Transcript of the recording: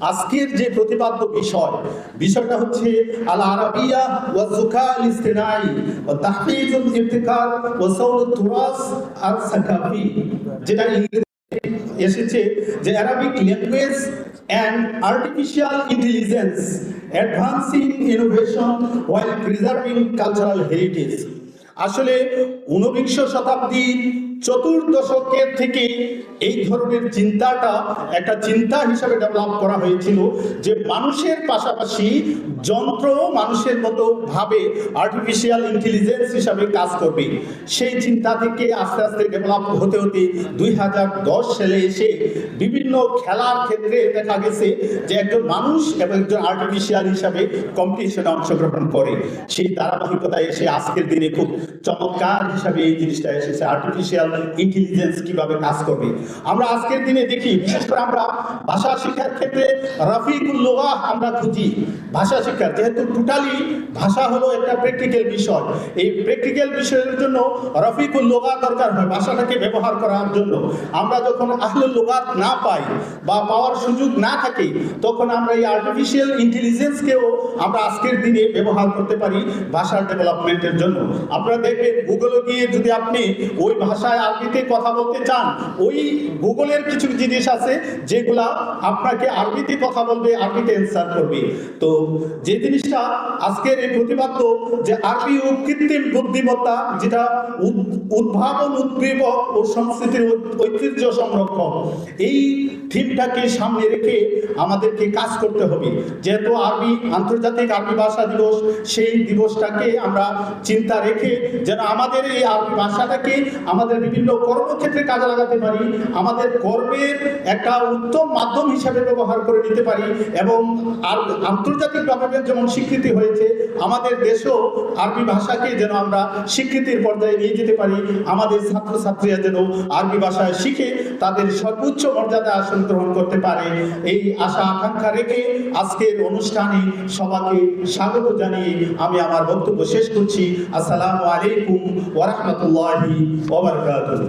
আজকের যে প্রতিপাদ্য বিষয়টা হচ্ছে আল আরাবিয়া ওয়া যুকা আল ইস্তিনাই ওয়া তাহফিজুল ইবতিকার ওয়া সাউলুত তুরাস আল সাকাফি, যেটা ইংরেজি এসেছে যে Arabic language and artificial intelligence advancing innovation while preserving cultural heritage. আসলে ঊনবিংশ শতাব্দীর চতুর্দশকের থেকে এই ধরনের চিন্তাটা একটা চিন্তা হিসাবে ডেভেলপ করা হয়েছিল যে মানুষের পাশাপাশি যন্ত্র মানুষের মতো ভাবে আর্টিফিশিয়াল ইন্টেলিজেন্স হিসাবে কাজ করবে। সেই চিন্তা থেকে আস্তে আস্তে ডেভেলপ হতে হতে 2010 সালে এসে বিভিন্ন খেলার ক্ষেত্রে দেখা গেছে যে একজন মানুষ এবং একজন আর্টিফিশিয়াল হিসাবে কম্পিটিশনে অংশগ্রহণ করে। সেই ধারাবাহিকতায় এসে আজকের দিনে খুব চমৎকার হিসাবে এই জিনিসটা এসেছে, আর্টিফিশিয়াল ইন্টেলিজেন্স কিভাবে কাজ করবে। আমরা আজকের দিনে দেখি, বিশেষ করে আমরা ভাষা শিক্ষার ক্ষেত্রে রাফিকুল লুগাহ আমরা খুঁজি। ভাষা শিক্ষার যেহেতু টোটালি ভাষা হলো একটা প্র্যাকটিক্যাল বিষয়, এই প্র্যাকটিক্যাল বিষয়ের জন্য রাফিকুল লুগাহ দরকার হয় ভাষাটাকে ব্যবহার করার জন্য। আমরা যখন আহলুল লুগাত না পাই বা পাওয়ার সুযোগ না থাকে, তখন আমরা এই আর্টিফিশিয়াল ইন্টেলিজেন্সকেও আমরা আজকের দিনে ব্যবহার করতে পারি ভাষার ডেভেলপমেন্টের জন্য। আপনারা দেখবেন গুগলে গিয়ে যদি আপনি ওই ভাষায় আরবিতে কথা বলতে চান, ওই গুগলের কিছু জিনিস আছে যেগুলা আপনাকে আরবিতে কথা বলবে, আরবিতে অ্যান্সার করবে। তো যে জিনিসটা আজকের এই প্রতিপাদ্য যে আরবি ও কৃত্রিম বুদ্ধিমত্তা, যেটা উদ্ভাবন, উদ্দীপক ও সংস্কৃতির ঐতিহ্য সংরক্ষণ, এই থিমটাকে সামনে রেখে আমাদেরকে কাজ করতে হবে। যেহেতু আরবি আন্তর্জাতিক আরবি ভাষা দিবস, সেই দিবসটাকে আমরা চিন্তা রেখে যেন আমাদের এই আরবি ভাষাটাকে আমাদের বিভিন্ন কর্মক্ষেত্রে কাজে লাগাতে পারি, আমাদের কর্মের একটা উত্তম মাধ্যম হিসাবে ব্যবহার করে নিতে পারি, এবং আর আন্তর্জাতিকভাবে যেমন স্বীকৃতি হয়েছে, আমাদের দেশেও আরবি ভাষাকে যেন আমরা স্বীকৃতির পর্যায়ে নিয়ে যেতে পারি। আমাদের ছাত্রছাত্রীরা যেন আরবি ভাষায় শিখে তাদের সর্বোচ্চ মর্যাদা আসন গ্রহণ করতে পারে, এই আশা আকাঙ্ক্ষা রেখে আজকের অনুষ্ঠানে সবাইকে স্বাগত জানিয়ে আমি আমার বক্তব্য শেষ করছি। আসসালামু আলাইকুম ওয়া রাহমাতুল্লাহি ওয়া বারাকাতুহু।